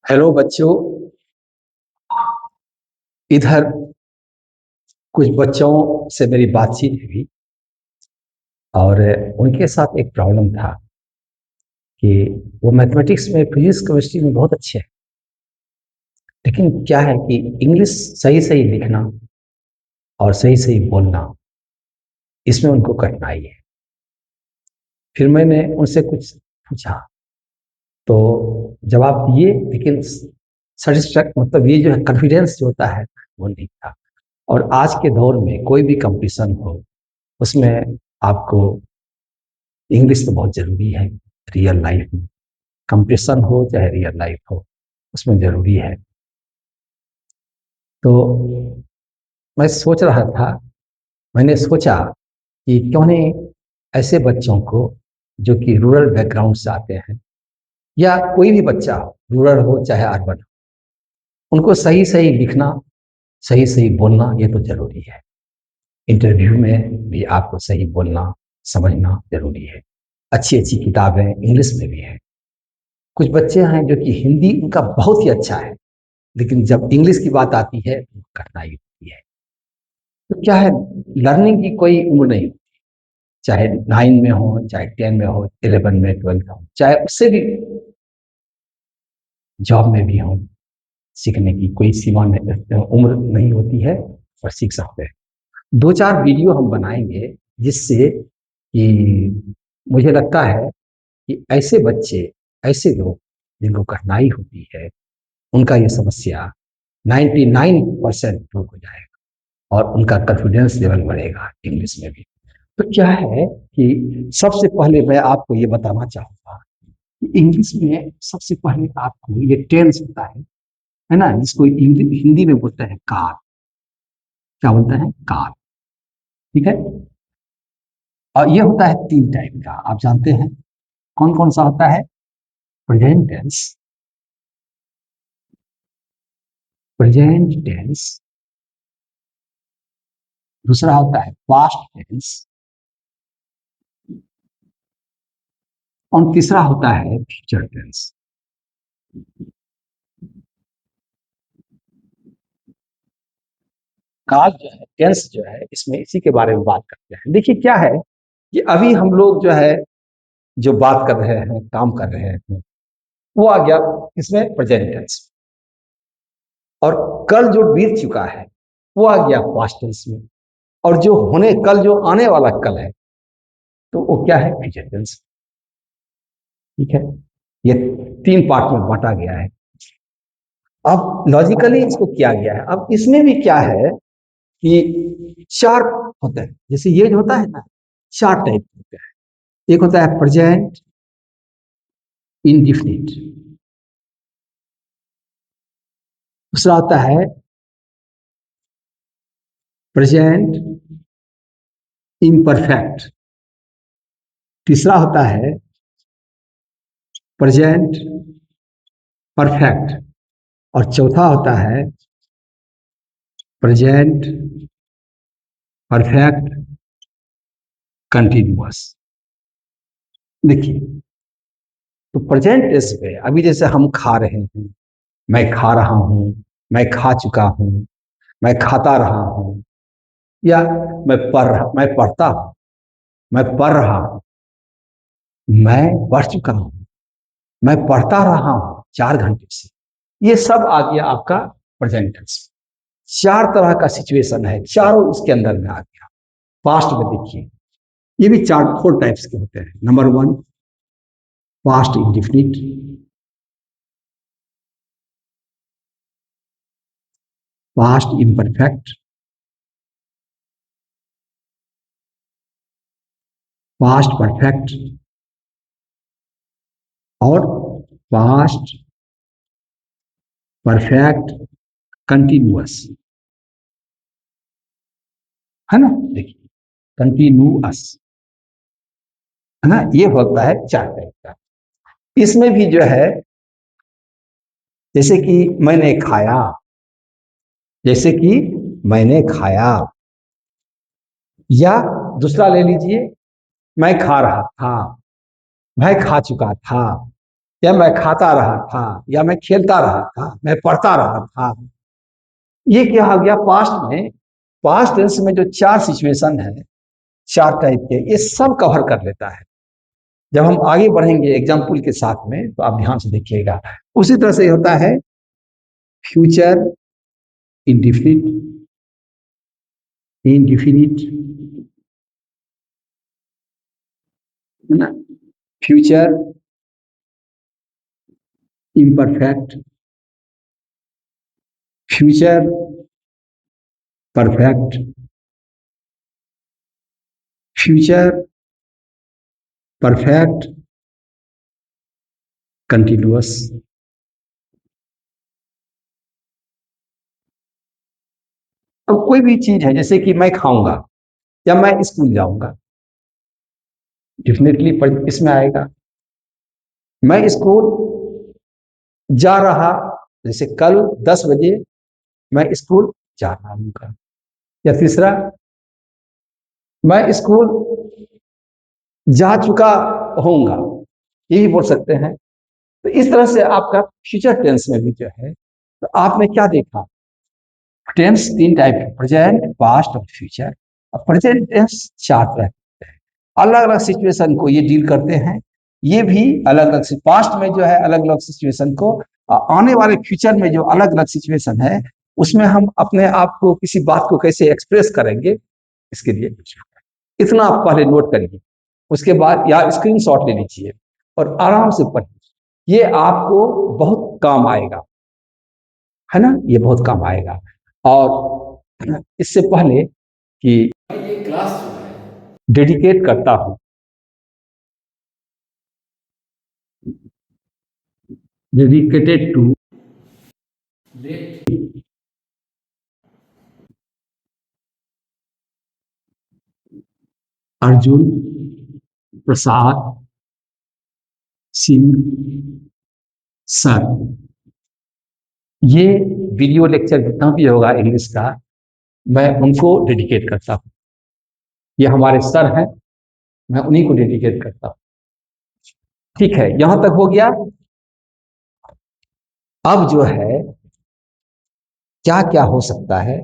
Hello बच्चों। इधर कुछ बच्चों से मेरी बातचीत हुई और उनके साथ एक प्रॉब्लम था कि वो मैथमेटिक्स में, फिजिक्स, केमिस्ट्री में बहुत अच्छे हैं, लेकिन क्या है कि इंग्लिश सही सही लिखना और सही सही बोलना, इसमें उनको कठिनाई है। फिर मैंने उनसे कुछ पूछा तो जवाब दिए, लेकिन सेटिस्फैक्ट मतलब ये जो है कॉन्फिडेंस जो होता है वो नहीं था। और आज के दौर में कोई भी कंपटीशन हो, उसमें आपको इंग्लिश तो बहुत ज़रूरी है। रियल लाइफ में कंपटीशन हो चाहे रियल लाइफ हो, उसमें ज़रूरी है। तो मैं सोच रहा था, मैंने सोचा कि क्यों नहीं ऐसे बच्चों को जो कि रूरल बैकग्राउंड से आते हैं, या कोई भी बच्चा रूरल हो चाहे अर्बन, उनको सही सही लिखना, सही सही बोलना ये तो ज़रूरी है। इंटरव्यू में भी आपको सही बोलना समझना ज़रूरी है। अच्छी अच्छी किताबें इंग्लिश में भी हैं। कुछ बच्चे हैं जो कि हिंदी उनका बहुत ही अच्छा है, लेकिन जब इंग्लिश की बात आती है तो कठिनाई होती है। तो क्या है, लर्निंग की कोई उम्र नहीं होती, चाहे 9 में हो, चाहे 10 में हो, 11 में, 12 हो, चाहे उससे भी जॉब में भी हो, सीखने की कोई सीमा नहीं, उम्र नहीं होती है और सीख सकते हैं। 2-4 वीडियो हम बनाएंगे जिससे कि मुझे लगता है कि ऐसे बच्चे, ऐसे लोग जिनको कठिनाई होती है, उनका ये समस्या 99% दूर हो जाएगा और उनका कॉन्फिडेंस लेवल बढ़ेगा इंग्लिश में भी। तो क्या है कि सबसे पहले मैं आपको ये बताना चाहूँगा कि इंग्लिश में सबसे पहले आपको ये टेंस होता है ना, जिसको हिंदी में बोलते हैं काल। क्या बोलते हैं? काल। ठीक है। और ये होता है 3 टाइप का, आप जानते हैं कौन कौन सा होता है? प्रेजेंट टेंस, प्रेजेंट टेंस, दूसरा होता है पास्ट टेंस, और तीसरा होता है फ्यूचर टेंस। काल जो है, टेंस जो है, इसमें इसी के बारे में बात करते हैं। देखिए क्या है कि अभी हम लोग जो है, जो बात कर रहे हैं, काम कर रहे हैं, वो आ गया इसमें प्रेजेंट टेंस। और कल जो बीत चुका है वो आ गया पास्ट टेंस में। और जो होने, कल जो आने वाला कल है, तो वो क्या है? Future tense. ठीक है। ये 3 पार्ट में बांटा गया है। अब लॉजिकली इसको किया गया है। अब इसमें भी क्या है कि 4 होते हैं। जैसे ये जो होता है ना, 4 टाइप होते हैं। एक होता है प्रेजेंट इंडिफिनिट, दूसरा होता है प्रेजेंट इम्परफेक्ट, तीसरा होता है प्रेजेंट परफेक्ट, और चौथा होता है प्रेजेंट परफेक्ट कंटिन्यूअस। देखिए, तो प्रेजेंट टेंस में अभी जैसे हम खा रहे हैं, मैं खा रहा हूं, मैं खा चुका हूं, मैं खाता रहा हूं, या मैं पढ़ता हूं, मैं पढ़ रहा हूं, मैं पढ़ चुका हूं, मैं पढ़ता रहा हूं 4 घंटे से। ये सब आ गया आपका प्रेजेंट टेंस। 4 तरह का सिचुएशन है, चारों इसके अंदर में आ गया। पास्ट में देखिए, ये भी 4 टाइप्स के होते हैं। Number 1 past indefinite, past imperfect, past perfect, और पास्ट परफेक्ट कंटिन्यूअस। है ना? देखिए, कंटिन्यूअस, है ना? ये होता है 4 टाइप का। इसमें भी जो है, जैसे कि मैंने खाया, जैसे कि मैंने खाया, या दूसरा ले लीजिए, मैं खा रहा था, मैं खा चुका था, या मैं खाता रहा था, या मैं खेलता रहा था, मैं पढ़ता रहा था। ये क्या हो गया पास्ट में? पास्ट टेंस में जो चार सिचुएशन है, चार टाइप के, ये सब कवर कर लेता है। जब हम आगे बढ़ेंगे एग्जाम्पल के साथ में तो आप ध्यान से देखिएगा। उसी तरह से होता है फ्यूचर इंडिफिनिट, इनडिफिनिट, है ना, future imperfect, future perfect, future perfect continuous. अब कोई भी चीज है, जैसे कि मैं खाऊंगा या मैं स्कूल जाऊंगा, डेफिनेटली इसमें आएगा। मैं स्कूल जा रहा, जैसे कल 10 बजे मैं स्कूल जा रहा हूँ। या तीसरा, मैं स्कूल जा चुका होऊंगा, ये भी बोल सकते हैं। तो इस तरह से आपका फ्यूचर टेंस में भी जो है, तो आपने क्या देखा, टेंस तीन टाइप है, प्रेजेंट, पास्ट और फ्यूचर। अब प्रेजेंट टेंस चार तरह के हैं, अलग अलग सिचुएशन को ये डील करते हैं। ये भी अलग अलग, पास्ट में जो है अलग अलग सिचुएशन को, आने वाले फ्यूचर में जो अलग अलग सिचुएशन है उसमें हम अपने आप को किसी बात को कैसे एक्सप्रेस करेंगे, इसके लिए इतना आप पहले नोट करिए। उसके बाद या स्क्रीनशॉट ले लीजिए और आराम से पढ़िए, ये आपको बहुत काम आएगा, है ना, ये बहुत काम आएगा। और इससे पहले कि ये क्लास जो है डेडिकेट करता हूं, dedicated to Arjun Prasad Singh sir. ये वीडियो लेक्चर जितना भी होगा इंग्लिश का, मैं उनको डेडिकेट करता हूँ। ये हमारे सर हैं, मैं उन्हीं को डेडिकेट करता हूँ। ठीक है, यहां तक हो गया। अब जो है क्या क्या हो सकता है,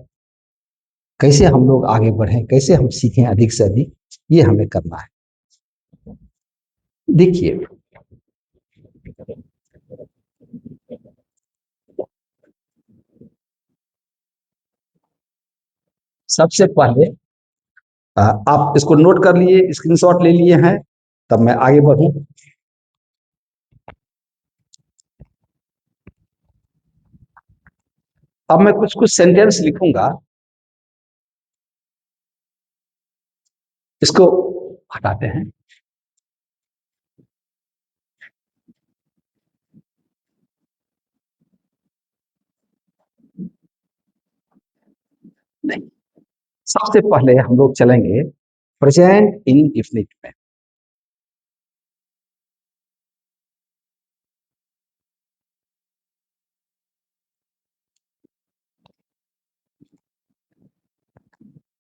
कैसे हम लोग आगे बढ़ें, कैसे हम सीखें अधिक से अधिक, ये हमें करना है। देखिए, सबसे पहले आप इसको नोट कर लिए, स्क्रीनशॉट ले लिए हैं, तब मैं आगे बढ़ूं। अब मैं कुछ कुछ सेंटेंस लिखूंगा, इसको हटाते हैं। नहीं, सबसे पहले हम लोग चलेंगे प्रेजेंट इंडिफिनिट में।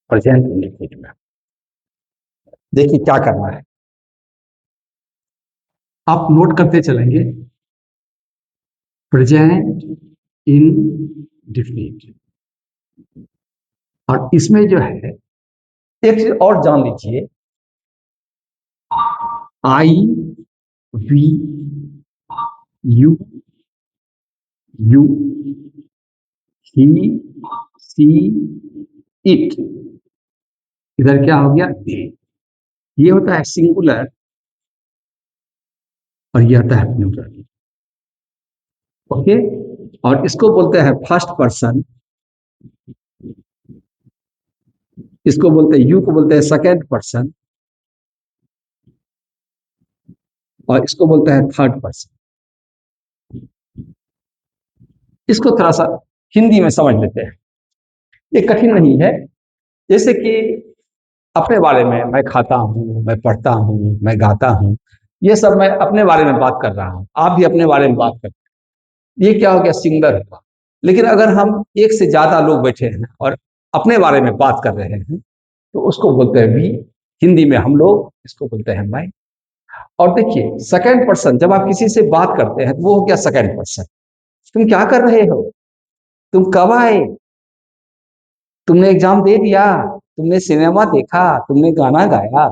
प्रेजेंट इंडिफिनिट में देखिए क्या करना है, आप नोट करते चलेंगे प्रेजेंट इंडिफिनिट। और इसमें जो है एक चीज और जान लीजिए, I we you, you he she it, इधर क्या हो गया दे। ये होता है सिंगुलर और ये होता है प्लूरल। ओके, और इसको बोलते हैं फर्स्ट पर्सन, इसको बोलते हैं, यू को बोलते हैं सेकेंड पर्सन, और इसको बोलते हैं थर्ड पर्सन। इसको थोड़ा सा हिंदी में समझ लेते हैं, ये कठिन नहीं है। जैसे कि अपने बारे में, मैं खाता हूँ, मैं पढ़ता हूँ, मैं गाता हूँ, ये सब मैं अपने बारे में बात कर रहा हूँ, आप भी अपने बारे में बात करते हैं, ये क्या हो गया सिंगुलर हुआ। लेकिन अगर हम एक से ज्यादा लोग बैठे हैं और अपने बारे में बात कर रहे हैं तो उसको बोलते हैं वी, हिंदी में हम लोग इसको बोलते हैं मैं। और देखिए सेकंड पर्सन, जब आप किसी से बात करते हैं तो वो हो गया सेकंड पर्सन। तुम क्या कर रहे हो, तुम कब आए, तुमने एग्जाम दे दिया, तुमने सिनेमा देखा, तुमने गाना गाया।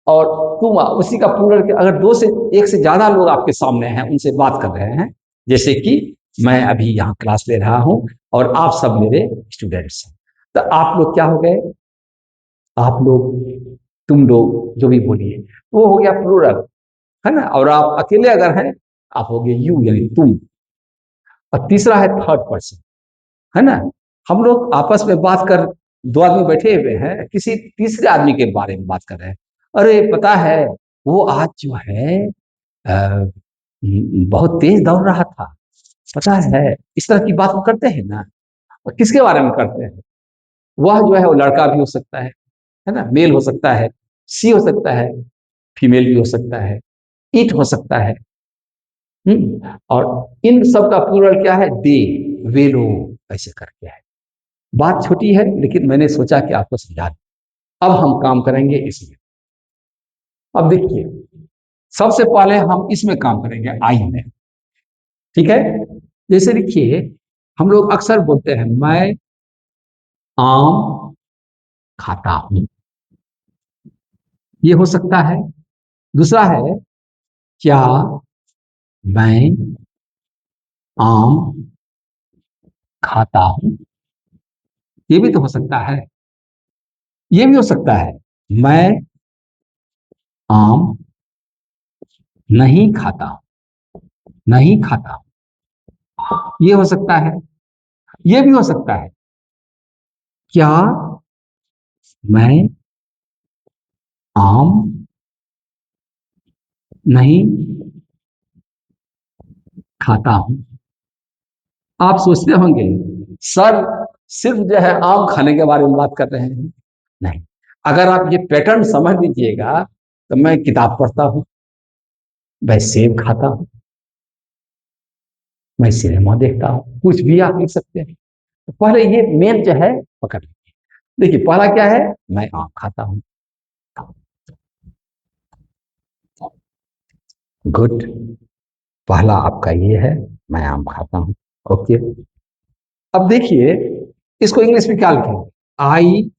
और तुम उसी का पूर्ण, अगर दो से एक से ज्यादा लोग आपके सामने हैं, उनसे बात कर रहे हैं, जैसे कि मैं अभी यहाँ क्लास ले रहा हूँ और आप सब मेरे स्टूडेंट्स हैं, तो आप लोग क्या हो गए, आप लोग, तुम लोग, जो भी बोलिए, वो हो गया प्लूरल, है ना। और आप अकेले अगर हैं, आप हो गए यू, यानी तुम। और तीसरा है थर्ड पर्सन, है ना। हम लोग आपस में बात कर, दो आदमी बैठे हुए हैं, किसी तीसरे आदमी के बारे में बात कर रहे हैं। अरे पता है, वो आज जो है बहुत तेज दौड़ रहा था, पता है। इस तरह की बात हम करते हैं ना। और किसके बारे में करते हैं, वह जो है वो लड़का भी हो सकता है ना, मेल हो सकता है, सी हो सकता है, फीमेल भी हो सकता है, इट हो सकता है। और इन सब का प्लूरल क्या है, दे, वे लोग, ऐसे करके है। बात छोटी है, लेकिन मैंने सोचा कि आपको समझा दूं। अब हम काम करेंगे इसमें। अब देखिए, सबसे पहले हम इसमें काम करेंगे, आई में। ठीक है। जैसे देखिए, हम लोग अक्सर बोलते हैं मैं आम खाता हूं, ये हो सकता है। दूसरा है, क्या मैं आम खाता हूं, ये भी तो हो सकता है। ये भी हो सकता है, मैं आम नहीं खाता, नहीं खाता, ये हो सकता है। ये भी हो सकता है, क्या मैं आम नहीं खाता हूं। आप सोचते होंगे, सर सिर्फ जो है आम खाने के बारे में बात कर रहे हैं। नहीं, अगर आप ये पैटर्न समझ लीजिएगा, तो मैं किताब पढ़ता हूं, मैं सेब खाता हूं, मैं सिनेमा देखता हूं, कुछ भी आप लिख सकते हैं। तो पहले ये मेन जो है पकड़ लीजिए। देखिए पहला क्या है, मैं आम खाता हूं। गुड, पहला आपका ये है, मैं आम खाता हूं। ओके। अब देखिए, इसको इंग्लिश में क्या लिखेंगे, आई,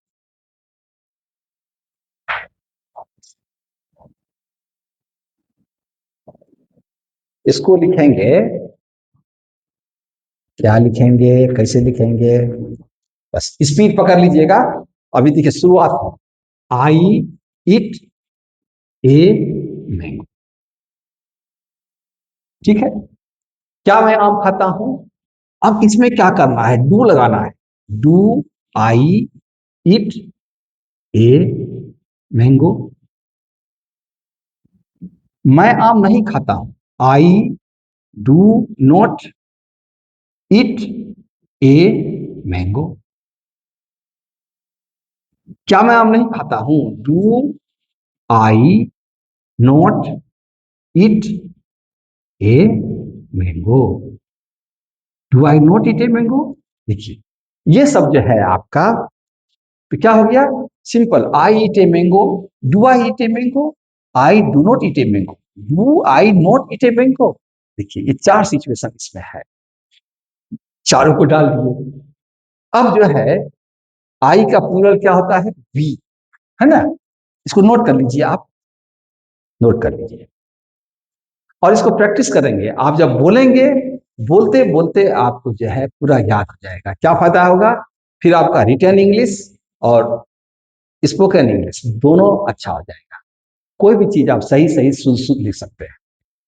इसको लिखेंगे, क्या लिखेंगे, कैसे लिखेंगे, बस स्पीड पकड़ लीजिएगा। अभी देखिए शुरुआत है, आई इट ए मैंगो। ठीक है, क्या मैं आम खाता हूं। अब इसमें क्या करना है, डू लगाना है। Do I it a mango. मैं आम नहीं खाता हूं, I do not eat a mango. क्या मैं आम नहीं खाता हूं, do I not eat a mango. Do I not eat a mango. देखिए, ये सब जो है आपका, तो क्या हो गया, simple, I eat a mango, do I eat a mango, I do not eat a mango, do I not eat a mango. देखिए ये चार सिचुएशन इसमें है, चारों को डाल दिए। अब जो है, आई का प्लूरल क्या होता है, वी, है ना। इसको नोट कर लीजिए आप, नोट कर लीजिए। और इसको प्रैक्टिस करेंगे, आप जब बोलेंगे, बोलते बोलते आपको जो है पूरा याद हो जाएगा। क्या फायदा होगा, फिर आपका रिटर्न इंग्लिश और स्पोकन इंग्लिश दोनों अच्छा हो जाएगा। कोई भी चीज आप सही सही शुद्ध शुद्ध लिख सकते हैं।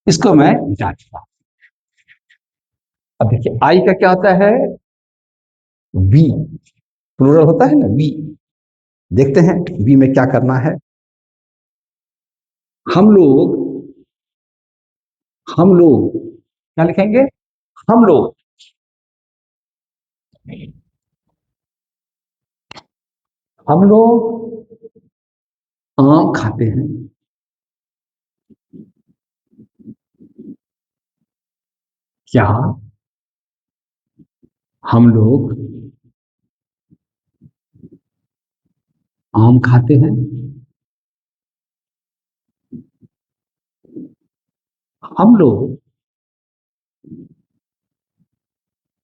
इसको मैं मिटा देता हूं। अब देखिए, आई का क्या होता है, वी, प्लूरल होता है ना, वी। देखते हैं वी में क्या करना है। हम लोग, हम लोग क्या लिखेंगे, हम लोग, हम लोग आम खाते हैं। क्या हम लोग आम खाते हैं। हम लोग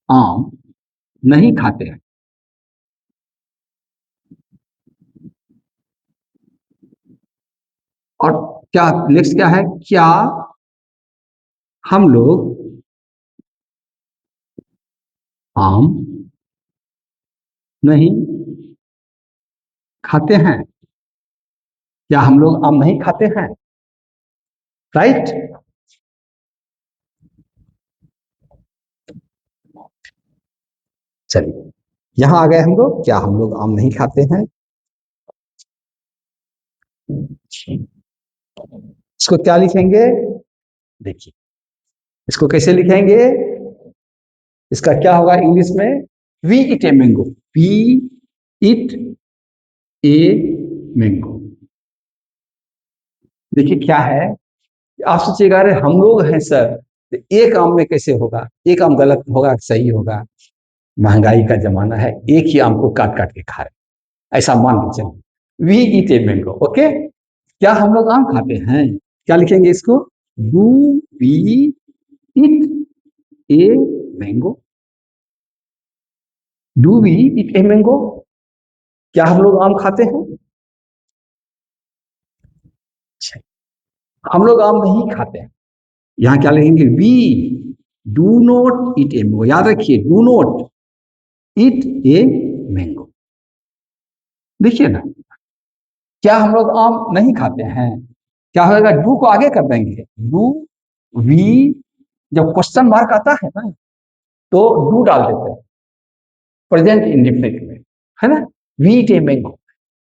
आम नहीं खाते हैं। और क्या नेक्स्ट क्या है, क्या हम लोग आम नहीं खाते हैं? क्या हम लोग आम नहीं खाते हैं? राइट। चलिए, यहां आ गए हम लोग, क्या हम लोग आम नहीं खाते हैं। इसको क्या लिखेंगे? देखिए, इसको कैसे लिखेंगे? इसका क्या होगा इंग्लिश में? We eat a mango. We eat a mango. देखिए क्या है, आप सोचिएगा अरे हम लोग हैं सर, तो एक आम में कैसे होगा? एक आम गलत होगा कि सही होगा? महंगाई का जमाना है, एक ही आम को काट काट के खा रहे, ऐसा मान के चलिए। We eat a mango. Okay, क्या हम लोग आम खाते हैं? क्या लिखेंगे इसको? Do we eat a mango? Do we eat a mango? क्या हम लोग आम खाते हैं? हम लोग आम नहीं खाते हैं। यहाँ क्या लिखेंगे? We do not eat a mango. याद रखिए, do not eat a mango. देखिए ना, क्या हम लोग आम नहीं खाते हैं? क्या होगा, डू को आगे कर देंगे। डू वी, जब क्वेश्चन मार्क आता है ना, तो डू डाल देते हैं प्रेजेंट इंडेफिनिट में, है ना। वी ईट ए मैंगो,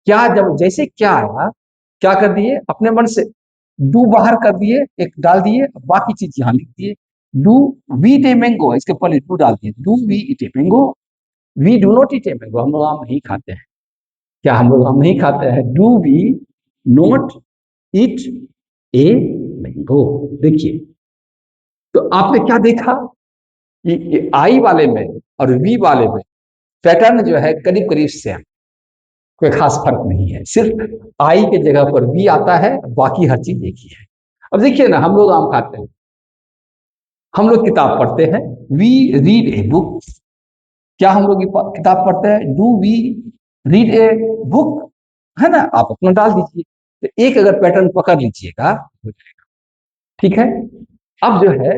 क्या जब जैसे क्या आया, क्या कर दिए अपने मन से, डू बाहर कर दिए, एक डाल दिए, बाकी चीज यहाँ लिख दिए। Do we eat a mango, इसके पहले डू डाल दिए। Do we eat a mango? We do not eat a mango, हम लोग आम नहीं खाते हैं। क्या हम लोग आम नहीं खाते हैं? Do we not eat a mango. देखिए, तो आपने क्या देखा कि आई वाले में और वी वाले में पैटर्न जो है करीब करीब सेम, कोई खास फर्क नहीं है। सिर्फ आई के जगह पर वी आता है, बाकी हर चीज एक ही है। अब देखिए ना, हम लोग आम खाते हैं, हम लोग किताब पढ़ते हैं। We read a book. क्या हम लोग किताब पढ़ते हैं? Do we read a book? है ना, आप अपना डाल दीजिए। तो एक अगर पैटर्न पकड़ लीजिएगा हो जाएगा। ठीक है, अब जो है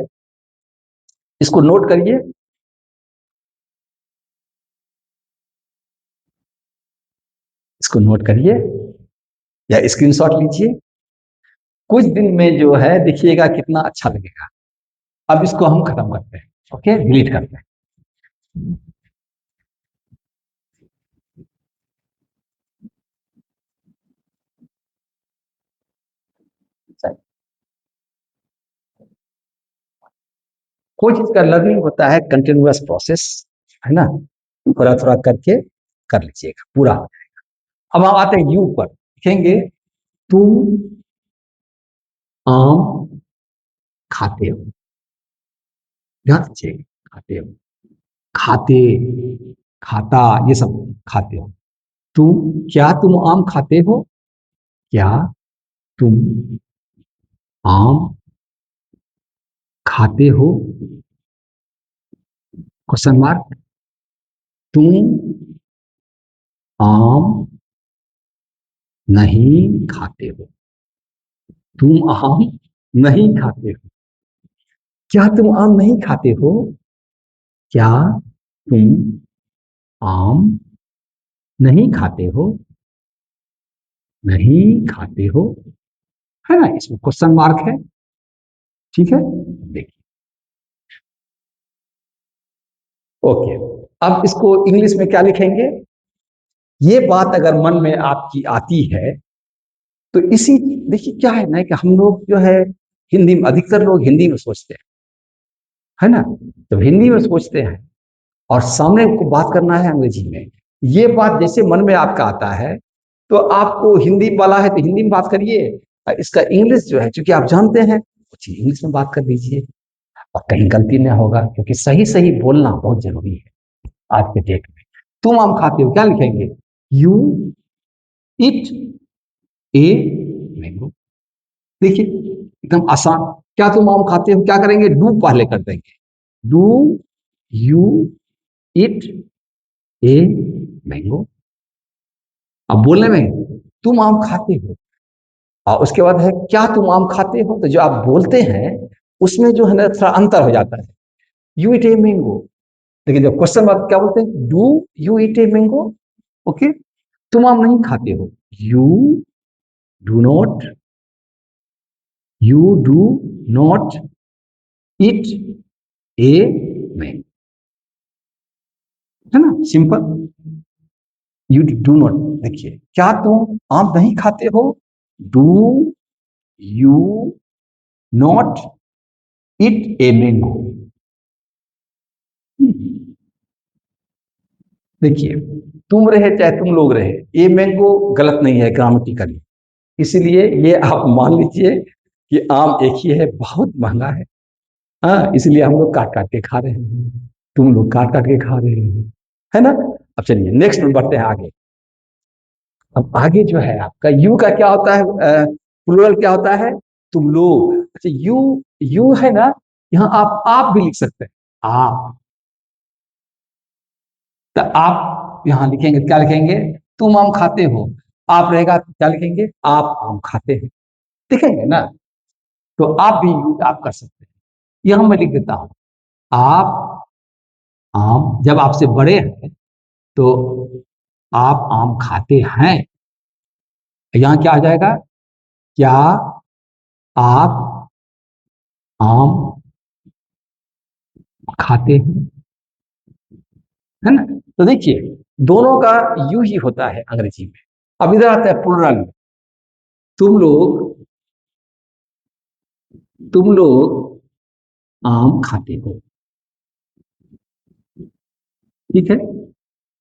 इसको नोट करिए। इसको नोट करिए या स्क्रीनशॉट लीजिए। कुछ दिन में जो है देखिएगा कितना अच्छा लगेगा। अब इसको हम खत्म करते हैं। ओके, डिलीट करते हैं। कोई चीज का लर्निंग होता है कंटिन्यूअस प्रोसेस, है ना। थोड़ा थोड़ा करके कर लीजिएगा, पूरा हो जाएगा। अब हम आते हैं यू पर, लिखेंगे तुम आम खाते हो। ध्यान दीजिएगा, खाते हो, खाते, खाता, ये सब खाते हो। तुम, क्या तुम आम खाते हो? क्या तुम आम खाते हो? Question mark. तुम आम नहीं खाते हो। तुम आम नहीं खाते हो। क्या तुम आम नहीं खाते हो? क्या तुम आम नहीं खाते हो? नहीं खाते हो, है ना, इसमें क्वेश्चन मार्क है। ठीक है, देखिए। ओके, अब इसको इंग्लिश में क्या लिखेंगे? ये बात अगर मन में आपकी आती है तो इसी, देखिए क्या है ना कि हम लोग जो है हिंदी में, अधिकतर लोग हिंदी में सोचते हैं, है ना। जब हिंदी में सोचते हैं और सामने को बात करना है अंग्रेजी में, ये बात जैसे मन में आपका आता है, तो आपको हिंदी वाला है तो हिंदी में बात करिए, और इसका इंग्लिश जो है क्योंकि आप जानते हैं, कुछ इंग्लिश में बात कर दीजिए। और कहीं गलती ना होगा, क्योंकि सही सही बोलना बहुत जरूरी है आज के डेट में। तुम आम खाते हो, क्या लिखेंगे? You it a mango. देखिए एकदम आसान। क्या तुम आम खाते हो, क्या करेंगे, डू पहले कर देंगे। Do you it a mango. अब बोलने में तुम आम खाते हो, और उसके बाद है क्या तुम आम खाते हो, तो जो आप बोलते हैं उसमें जो है ना थोड़ा अंतर हो जाता है। यू इट ए मैंगो, लेकिन जब क्वेश्चन बात क्या बोलते हैं, do you it a mango. Okay, तुम आम नहीं खाते हो, you do not, you do not eat a mango, है ना, सिंपल। यू डू नॉट, देखिए क्या तुम आम नहीं खाते हो, do you not eat a mango. देखिए तुम रहे चाहे तुम लोग रहे, ए मैंगो गलत नहीं है ग्रामेटिकली, इसलिए ये आप मान लीजिए कि आम एक ही है, बहुत महंगा है। हाँ, इसलिए हम लोग काट काट के खा रहे हैं, तुम लोग काट काट के खा रहे हो, है ना। अब चलिए नेक्स्ट में बढ़ते हैं आगे। अब आगे जो है आपका यू का क्या होता है, प्लूरल क्या होता है, तुम लोग। अच्छा यू है ना, यहाँ आप भी लिख सकते हैं, आप। तो आप यहाँ लिखेंगे, क्या लिखेंगे, तुम आम खाते हो, आप रहेगा तो क्या लिखेंगे, आप आम खाते हैं, लिखेंगे ना। तो आप भी यूज आप कर सकते हैं। यहां मैं लिख देता हूं, आप आम, जब आपसे बड़े हैं तो आप आम खाते हैं, यहां क्या आ जाएगा, क्या आप आम खाते हैं, है ना। तो देखिए दोनों का यू ही होता है अंग्रेजी में। अब इधर आता है प्लुरल में, तुम लोग, तुम लोग आम खाते हो, ठीक है।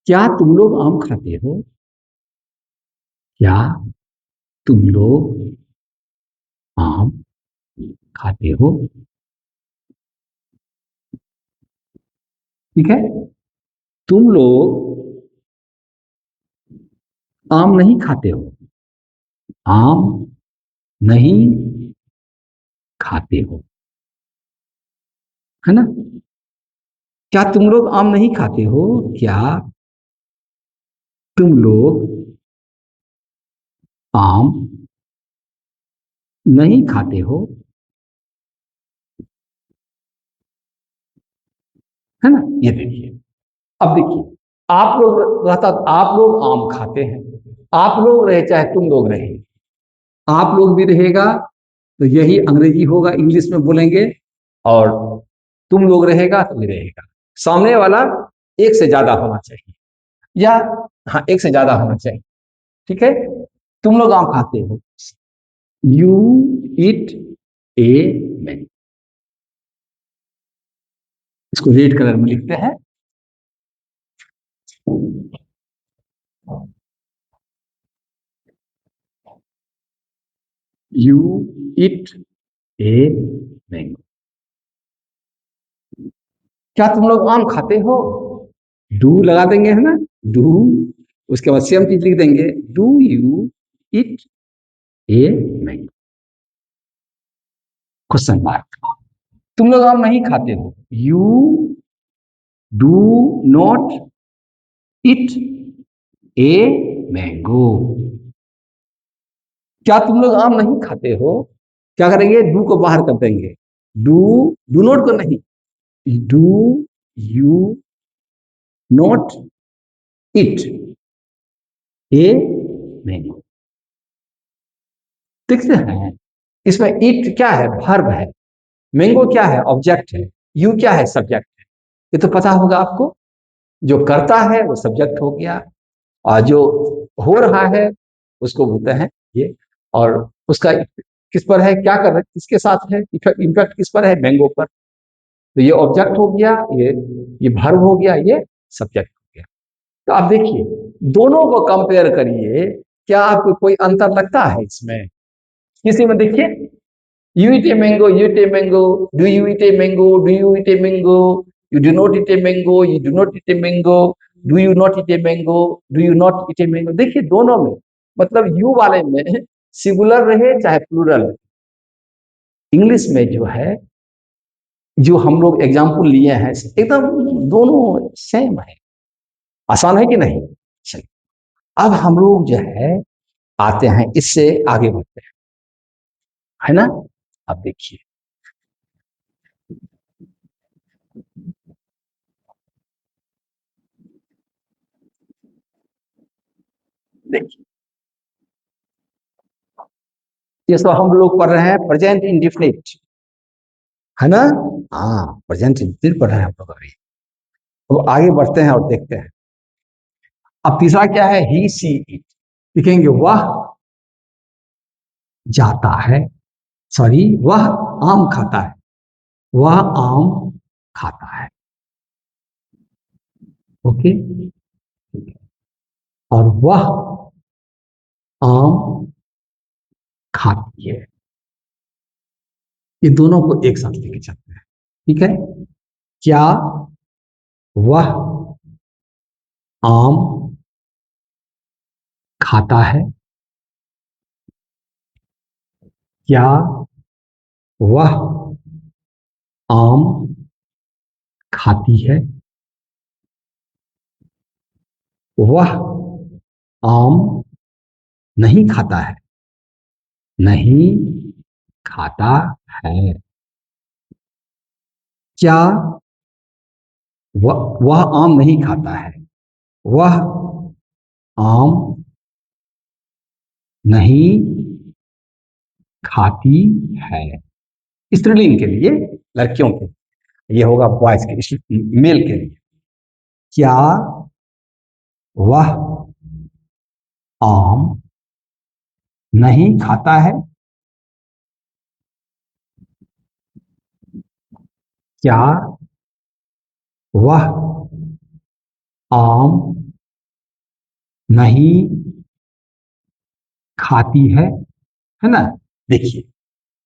क्या तुम लोग आम खाते हो, क्या तुम लोग आम खाते हो, ठीक है। तुम लोग आम नहीं खाते हो, आम नहीं खाते हो, है ना। क्या तुम लोग आम नहीं खाते हो, क्या तुम लोग आम नहीं खाते हो, है ना। ये देखिए, अब देखिए, आप लोग रहता, आप लोग आम खाते हैं, आप लोग रहे चाहे तुम लोग रहे, आप लोग भी रहेगा तो यही अंग्रेजी होगा, इंग्लिश में बोलेंगे, और तुम लोग रहेगा तो भी रहेगा। सामने वाला एक से ज्यादा होना चाहिए, या हाँ एक से ज्यादा होना चाहिए, ठीक है। तुम लोग आम खाते हो, यू इट ए मैंगो, इसको रेड कलर में लिखते हैं, यू इट ए मैंगो। क्या तुम लोग आम खाते हो, डू लगा देंगे, है ना, डू, उसके बाद सेम चीज लिख देंगे, do you it a mango, question mark. तुम लोग आम नहीं खाते हो, you do not eat a mango. क्या तुम लोग आम नहीं खाते हो, क्या करेंगे, डू को बाहर कर देंगे, डू, डू नॉट को नहीं, do you not eat a mango, देखते हैं। इसमें इट क्या है, वर्ब है, मैंगो क्या है, ऑब्जेक्ट है, यू क्या है, सब्जेक्ट है। ये तो पता होगा आपको, जो करता है वो सब्जेक्ट हो गया, और जो हो रहा है उसको बोलते हैं ये, और उसका किस पर है, क्या कर रहे हैं, किसके साथ है, इफेक्ट, इम्पैक्ट किस पर है, मैंगो पर। तो ये ऑब्जेक्ट हो गया, ये वर्ब हो गया, ये सब्जेक्ट हो गया। तो आप देखिए दोनों को कंपेयर करिए, क्या आपको कोई अंतर लगता है इसमें, किसी में देखिए, you eat a mango, you eat a mango, do you eat a mango, do you eat a mango, you do not eat a mango, you do not eat a mango, do you not eat a mango, do you not eat a mango। देखिए दोनों में, मतलब you वाले में singular रहे चाहे plural, English में जो है, जो हम लोग एग्जाम्पल लिए हैं, एकदम दोनों सेम है। आसान है कि नहीं? चलिए, अब हम लोग जो है आते हैं, इससे आगे बढ़ते हैं, है ना? अब देखिए, देखिए, ये सब हम लोग पढ़ रहे हैं प्रेजेंट इंडिफिनिट, है ना? हाँ, प्रेजेंट इंडिफिनिट पढ़ रहे हैं हम लोग अभी। तो आगे बढ़ते हैं और देखते हैं। अब तीसरा क्या है? ही सी इट। लिखेंगे वह जाता है, सॉरी, वह आम खाता है, वह आम खाता है। ओके, और वह आम खाती है। ये दोनों को एक साथ लेके चलते हैं, ठीक है? क्या वह आम खाता है? क्या वह आम खाती है? वह आम नहीं खाता है, नहीं खाता है। क्या वह आम नहीं खाता है, वह आम नहीं खाती है। स्त्रीलिंग के लिए, लड़कियों के, ये होगा बॉयज के, मेल के लिए। क्या वह आम नहीं खाता है? क्या वह आम नहीं खाती है ना? देखिए,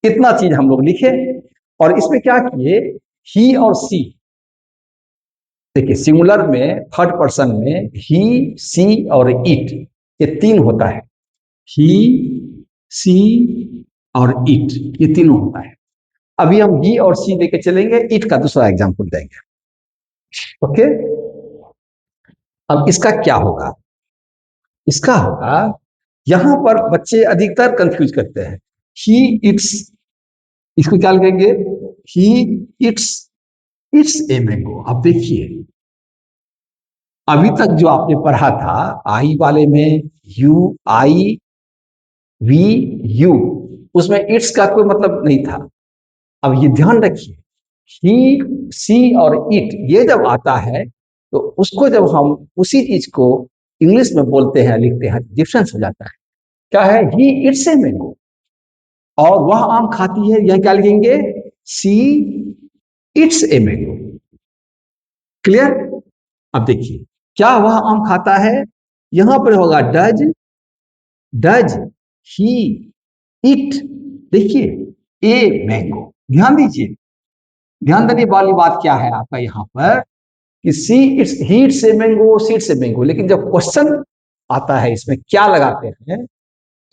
इतना चीज हम लोग लिखे, और इसमें क्या किए, ही और सी। देखिए, सिंगुलर में थर्ड पर्सन में ही, सी और इट, ये तीन होता है। ही, सी और इट, ये तीनों होता है। अभी हम ही और सी लेके चलेंगे, इट का दूसरा एग्जांपल देंगे। ओके, अब इसका क्या होगा? इसका होगा, यहां पर बच्चे अधिकतर कंफ्यूज करते हैं। ही इट्स, इसको क्या लिखेंगे? ही इट्स, इट्स ए मैंगो। अब देखिए, अभी तक जो आपने पढ़ा था आई वाले में, यू आई वी यू, उसमें इट्स का कोई मतलब नहीं था। अब ये ध्यान रखिए, ही, सी और इट ये जब आता है, तो उसको जब हम उसी चीज को इंग्लिश में बोलते हैं, लिखते हैं, डिफरेंस हो जाता है। क्या है? ही इट्स ए मैंगो, और वह आम खाती है, यह क्या लिखेंगे? See it's a mango. Clear? अब देखिए, क्या वह आम खाता है? यहां पर होगा डज, डज ही इट, देखिए, ए मैंगो। ध्यान दीजिए, ध्यान देने वाली बात क्या है आपका यहां पर, कि see it's, he it's a mango, see it's a mango, लेकिन जब क्वेश्चन आता है इसमें क्या लगाते हैं,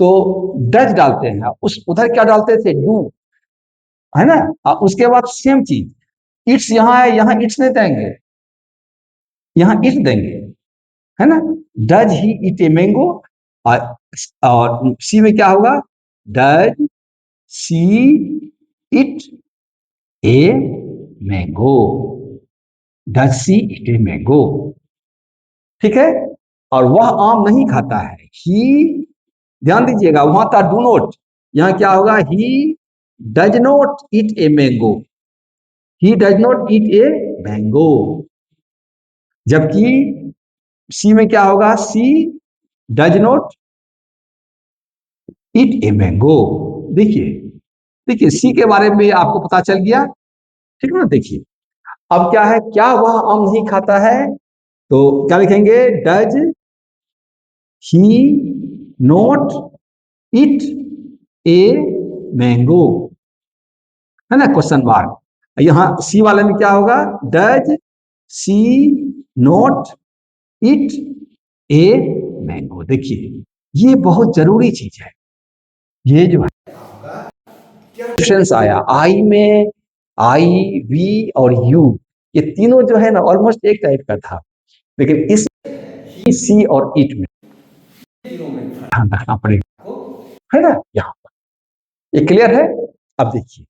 तो डज डालते हैं, उस उधर क्या डालते थे? डू, है ना? उसके बाद सेम चीज, इट्स यहां है, यहां इट्स नहीं देंगे, यहां इट देंगे, है ना? Does he it a mango, और सी में क्या होगा? Does see it a mango, does see it a mango. ठीक है? और वह आम नहीं खाता है, ही, ध्यान दीजिएगा, वहां था डू नॉट, यहां क्या होगा? He does not eat a mango, he does not eat a mango. जबकि सी में क्या होगा? She does not eat a mango. देखिए, देखिए, सी के बारे में आपको पता चल गया, ठीक है ना? देखिए, अब क्या है, क्या वह आम नहीं खाता है, तो क्या लिखेंगे? Does he not eat a mango, है ना? Question mark. यहां सी वाले में क्या होगा? Does she not eat a mango. देखिए, ये बहुत जरूरी चीज है, ये जो है डिफरेंस आया आई में, आई, वी और यू, ये तीनों जो है ना ऑलमोस्ट एक टाइप का था, लेकिन इस ही, सी और इट में ध्यान रखना पड़ेगा, है ना। यहाँ पर ये क्लियर है। अब देखिए,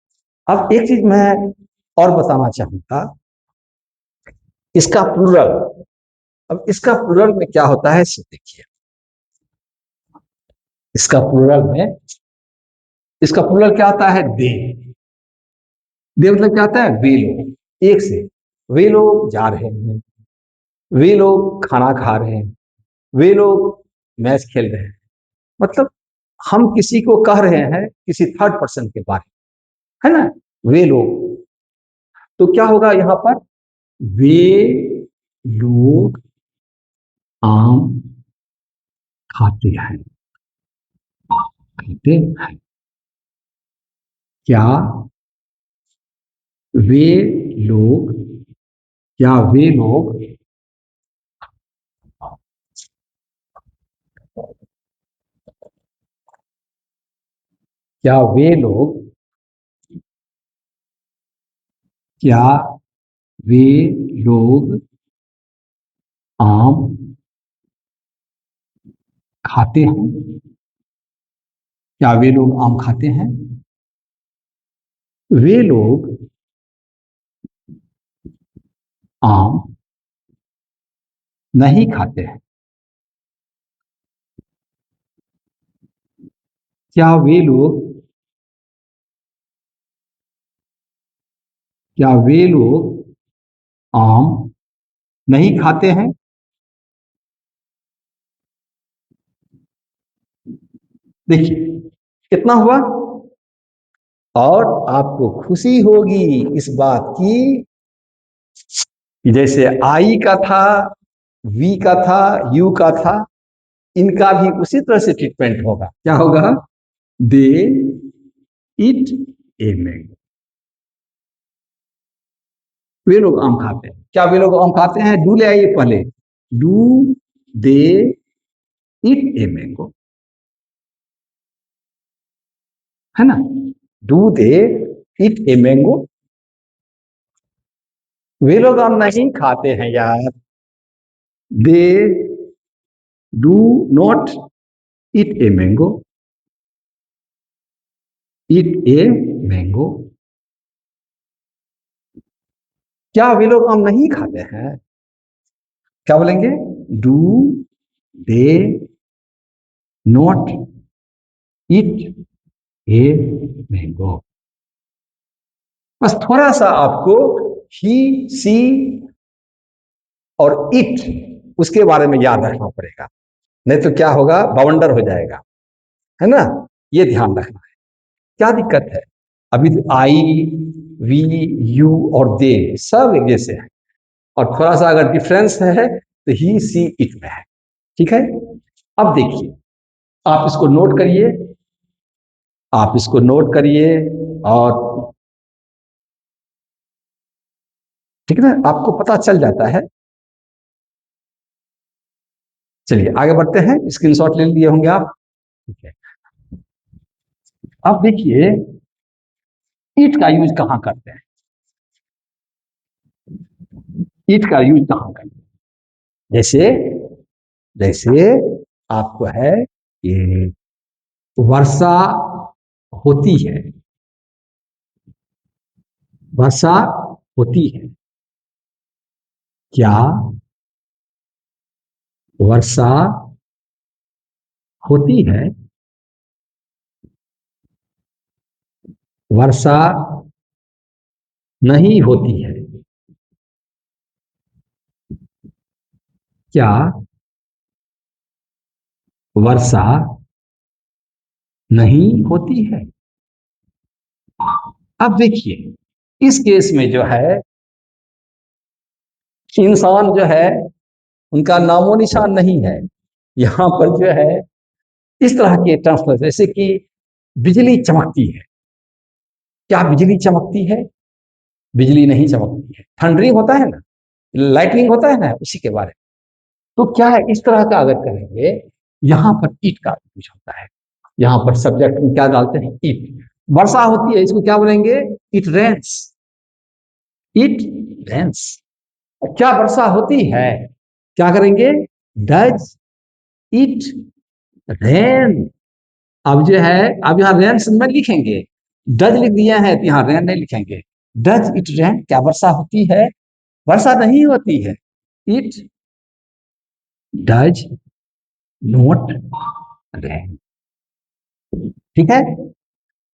अब एक चीज मैं और बताना चाहूंगा, इसका प्लूरल। अब इसका प्लूरल में क्या होता है सो देखिए, इसका प्लूरल में, इसका प्लूरल क्या होता है, दे। दे मतलब क्या होता है, वे लोग, एक से, वे लोग जा रहे हैं, वे लोग खाना खा रहे हैं, वे लोग मैच खेल रहे हैं, मतलब हम किसी को कह रहे हैं किसी थर्ड पर्सन के बारे में, है ना, वे लोग। तो क्या होगा यहाँ पर, वे लोग आम खाते हैं, खाते हैं। क्या वे लोग, क्या वे लोग क्या वे लोग, क्या वे लोग आम खाते हैं, क्या वे लोग आम खाते हैं, वे लोग आम नहीं खाते हैं, क्या वे लोग, क्या वे लोग आम नहीं खाते हैं। देखिए कितना हुआ, और आपको खुशी होगी इस बात की कि जैसे आई का था, वी का था, यू का था, इनका भी उसी तरह से ट्रीटमेंट होगा। क्या होगा, दे इट ए मैंगो, वे लोग आम खाते हैं। क्या वे लोग आम खाते हैं, डू ले आइए पहले, do they eat a mango, है ना, do they eat a mango, वे लोग आम नहीं खाते हैं यार, they do not eat a mango, eat a mango. क्या वे लोग आम नहीं खाते हैं, क्या बोलेंगे, do they not eat a mango. बस थोड़ा सा आपको ही, सी और इट उसके बारे में याद रखना पड़ेगा, नहीं तो क्या होगा, बवंडर हो जाएगा, है ना। ये ध्यान रखना है। क्या दिक्कत है, अभी तो आई, वी, यू और दे सब एक जैसे हैं, और थोड़ा सा अगर डिफरेंस है तो ही, सी, इट में है, ठीक है। अब देखिए, आप इसको नोट करिए, आप इसको नोट करिए, और ठीक है ना, आपको पता चल जाता है। चलिए आगे बढ़ते हैं, स्क्रीनशॉट ले लिए होंगे आप, ठीक है। अब देखिए, ईट का यूज कहां करते हैं, ईट का यूज कहां करते हैं, जैसे, जैसे आपको है ये, वर्षा होती है, वर्षा होती है, क्या वर्षा होती है, वर्षा नहीं होती है, क्या वर्षा नहीं होती है। अब देखिए, इस केस में जो है, इंसान जो है उनका नामो निशान नहीं है, यहां पर जो है इस तरह के ट्रांसफर, जैसे कि बिजली चमकती है, क्या बिजली चमकती है, बिजली नहीं चमकती है। थंडरिंग होता है ना, लाइटनिंग होता है ना, उसी के बारे में। तो क्या है, इस तरह का अगर करेंगे, यहां पर ईट का यूज होता है, यहां पर सब्जेक्ट में क्या डालते हैं, ईट। वर्षा होती है, इसको क्या बोलेंगे? It rains. It rains. क्या वर्षा होती है? क्या करेंगे? Does it rain. अब जो है, अब यहाँ रेन में लिखेंगे, डज लिख दिया है तो यहाँ रेन नहीं लिखेंगे। Does it rain? क्या वर्षा होती है? वर्षा नहीं होती है। It does note rain. ठीक है।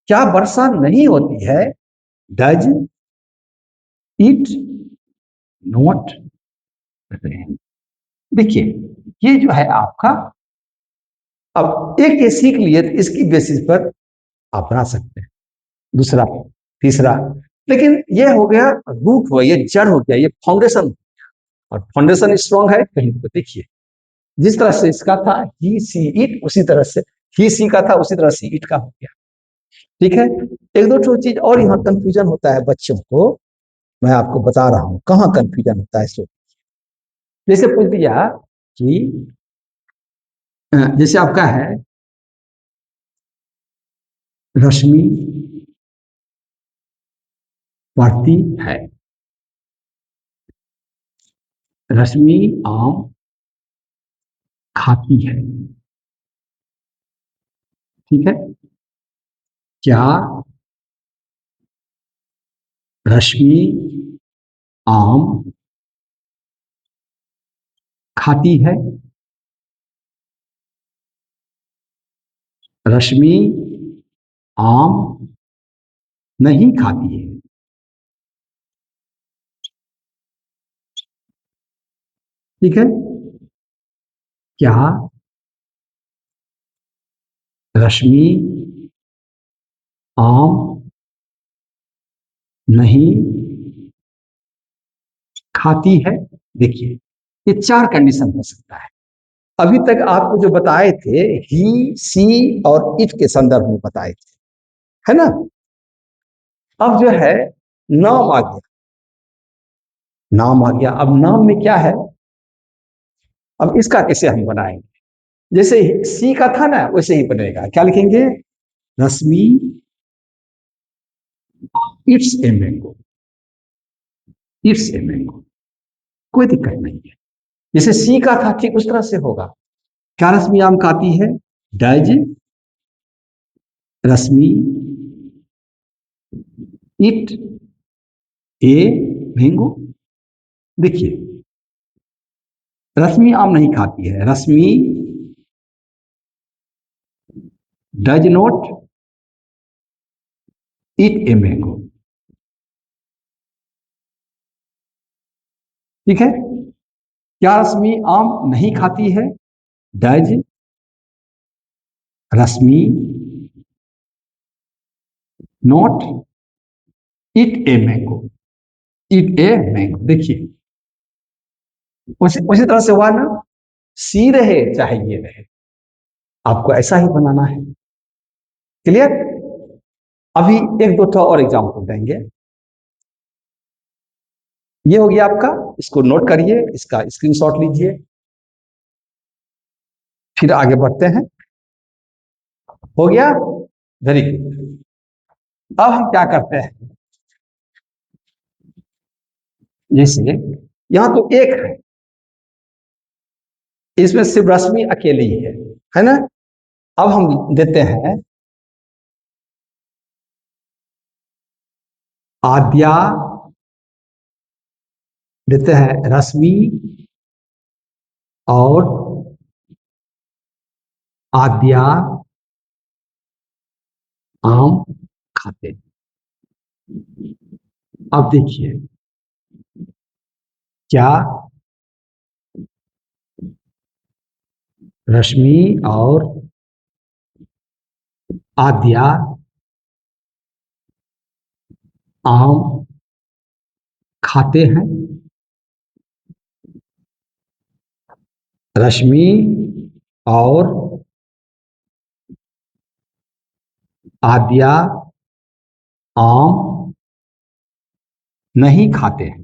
क्या वर्षा नहीं होती है? Does it note rain. देखिए, ये जो है आपका, अब एक ये सीख लिए तो इसकी बेसिस पर आप बना सकते हैं दूसरा, तीसरा। लेकिन ये हो गया रूट, हो ये जड़ हो गया, ये फाउंडेशन। और फाउंडेशन स्ट्रांग है कहीं तो देखिए, जिस तरह से इसका था ही सी इट, उसी तरह से ही सी का था, उसी तरह से इट का हो गया। ठीक है। एक दो ठो चीज और यहाँ कंफ्यूजन होता है बच्चों को, मैं आपको बता रहा हूं कहाँ कंफ्यूजन होता है। सो जैसे पूछ दिया कि जैसे आपका है रश्मि पढ़ती है, रश्मि आम खाती है। ठीक है। क्या रश्मि आम खाती है? रश्मि आम नहीं खाती है। ठीक है। क्या रश्मि आम नहीं खाती है? देखिए, ये चार कंडीशन हो सकता है। अभी तक आपको जो बताए थे ही सी और इट के संदर्भ में बताए थे, है ना? अब जो है नाम आ गया, नाम आ गया। अब नाम में क्या है? अब इसका कैसे हम बनाएंगे? जैसे सी का था ना, वैसे ही बनेगा। क्या लिखेंगे? Rashmi eats a mango. Eats a mango, कोई दिक्कत नहीं है। जैसे सी का था ठीक उस तरह से होगा। क्या रश्मि आम खाती है? Does Rashmi eat a mango. देखिए, रश्मि आम नहीं खाती है, Rashmi does not eat a mango. ठीक है। क्या रश्मि आम नहीं खाती है? Does Rashmi not eat a mango. Eat a mango. देखिए, उसी तरह से हुआ ना, सी रहे चाहे ये रहे, आपको ऐसा ही बनाना है। क्लियर? अभी एक दो और एग्जाम्पल देंगे। ये हो गया आपका, इसको नोट करिए, इसका स्क्रीनशॉट लीजिए, फिर आगे बढ़ते हैं। हो गया? Very good. अब हम क्या करते हैं, जैसे यहां तो एक है, इसमें सिर्फ रश्मि अकेली है ना? अब हम देते हैं आद्या, देते हैं रश्मि और आद्या आम खाते। अब देखिए, क्या रश्मि और आद्या आम खाते हैं? रश्मि और आद्या आम नहीं खाते हैं।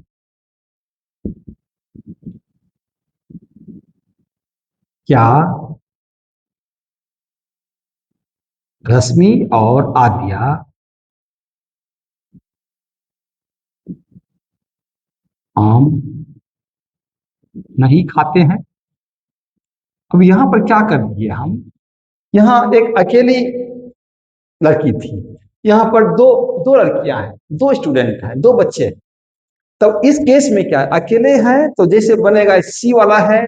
क्या रश्मि और आद्या आम नहीं खाते हैं। अब यहां पर क्या कर दिए हम, यहां एक अकेली लड़की थी, यहां पर दो दो लड़कियां हैं, दो स्टूडेंट हैं, दो बच्चे हैं। तब इस केस में क्या है, अकेले हैं तो जैसे बनेगा सी वाला है,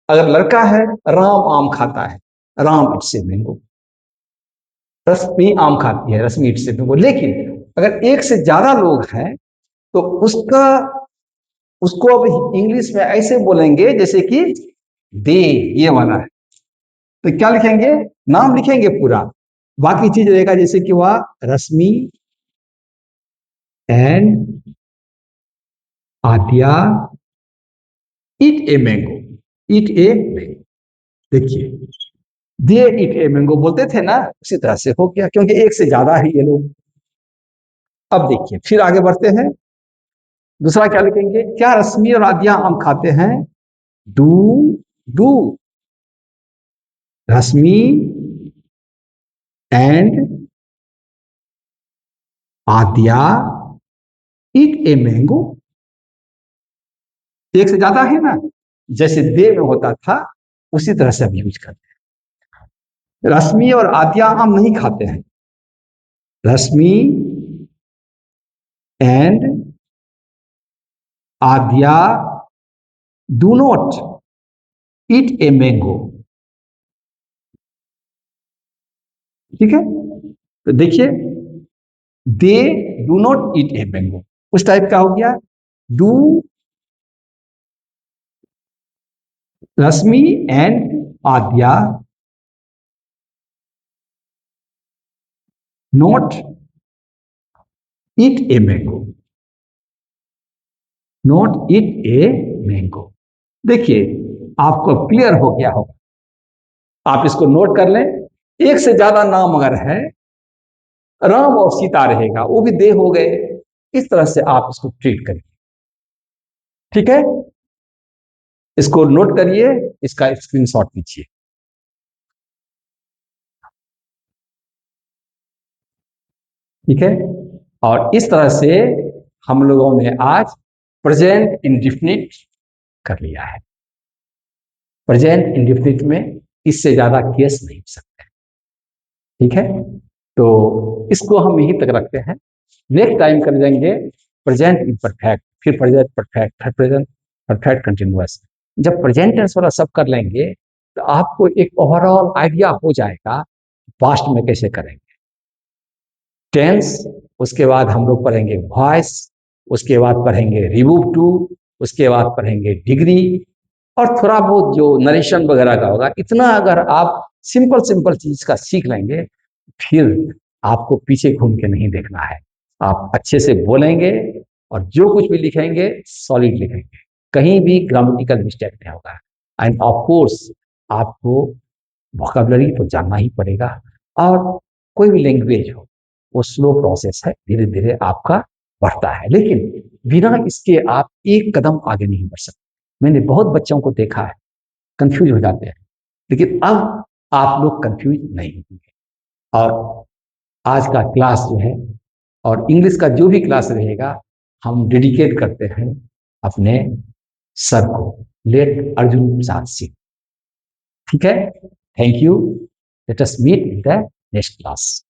अगर लड़का है राम आम खाता है, राम इट से मैंगो, रश्मि आम खाती है, रश्मि इट से मैंगो। लेकिन अगर एक से ज्यादा लोग हैं तो उसका उसको अब इंग्लिश में ऐसे बोलेंगे जैसे कि दे, ये वाला है। तो क्या लिखेंगे, नाम लिखेंगे पूरा, बाकी चीज रहेगा जैसे कि वह Rashmi and Adya eat a mango, eat a mango. देखिए, दे ईट ए मैंगो बोलते थे ना, उसी तरह से हो गया, क्योंकि एक से ज्यादा ही ये लोग। अब देखिए फिर आगे बढ़ते हैं, दूसरा क्या लिखेंगे, क्या रश्मि और आद्या आम खाते हैं, do do Rashmi and Adya eat a mango. एक से ज्यादा है ना, जैसे दे में होता था उसी तरह से हम यूज करते हैं। रश्मि और आद्या आम नहीं खाते हैं, Rashmi and Aadya do not eat a mango. ठीक है, तो देखिए, they do not eat a mango उस टाइप का हो गया। Do Rashmi and Aadya not eat a mango, not eat a mango. देखिए, आपको क्लियर हो गया होगा, आप इसको नोट कर लें। एक से ज्यादा नाम अगर है, राम और सीता रहेगा, वो भी दे हो गए। इस तरह से आप इसको ट्रीट करिए। ठीक है, इसको नोट करिए, इसका स्क्रीनशॉट लीजिए। ठीक है, और इस तरह से हम लोगों ने आज प्रेजेंट इंडिफिनिट कर लिया है। प्रेजेंट इंडिफिनिट में इससे ज्यादा केस नहीं हो सकते। ठीक है, तो इसको हम यहीं तक रखते हैं। नेक्स्ट टाइम कर देंगे प्रेजेंट इम्परफेक्ट, फिर प्रेजेंट परफेक्ट, फिर प्रेजेंट परफेक्ट कंटिन्यूअस। जब प्रेजेंट टेंस वाला सब कर लेंगे तो आपको एक ओवरऑल आइडिया हो जाएगा पास्ट में कैसे करेंगे टेंस। उसके बाद हम लोग पढ़ेंगे वॉइस, उसके बाद पढ़ेंगे रिमूव टू, उसके बाद पढ़ेंगे डिग्री, और थोड़ा बहुत जो नरेशन वगैरह का होगा। इतना अगर आप सिंपल सिंपल चीज का सीख लेंगे, फिर आपको पीछे घूम के नहीं देखना है। आप अच्छे से बोलेंगे और जो कुछ भी लिखेंगे सॉलिड लिखेंगे, कहीं भी ग्रामेटिकल मिस्टेक नहीं होगा। एंड ऑफ कोर्स आपको वोकैबुलरी तो जानना ही पड़ेगा। और कोई भी लैंग्वेज हो, वो स्लो प्रोसेस है, धीरे धीरे आपका बढ़ता है, लेकिन बिना इसके आप एक कदम आगे नहीं बढ़ सकते। मैंने बहुत बच्चों को देखा है, कंफ्यूज हो जाते हैं, लेकिन अब आप लोग कंफ्यूज नहीं होंगे। और आज का क्लास जो है और इंग्लिश का जो भी क्लास रहेगा, हम डेडिकेट करते हैं अपने सर को, लेट अर्जुन प्रसाद सिंह। ठीक है, thank you, let us meet in the next class.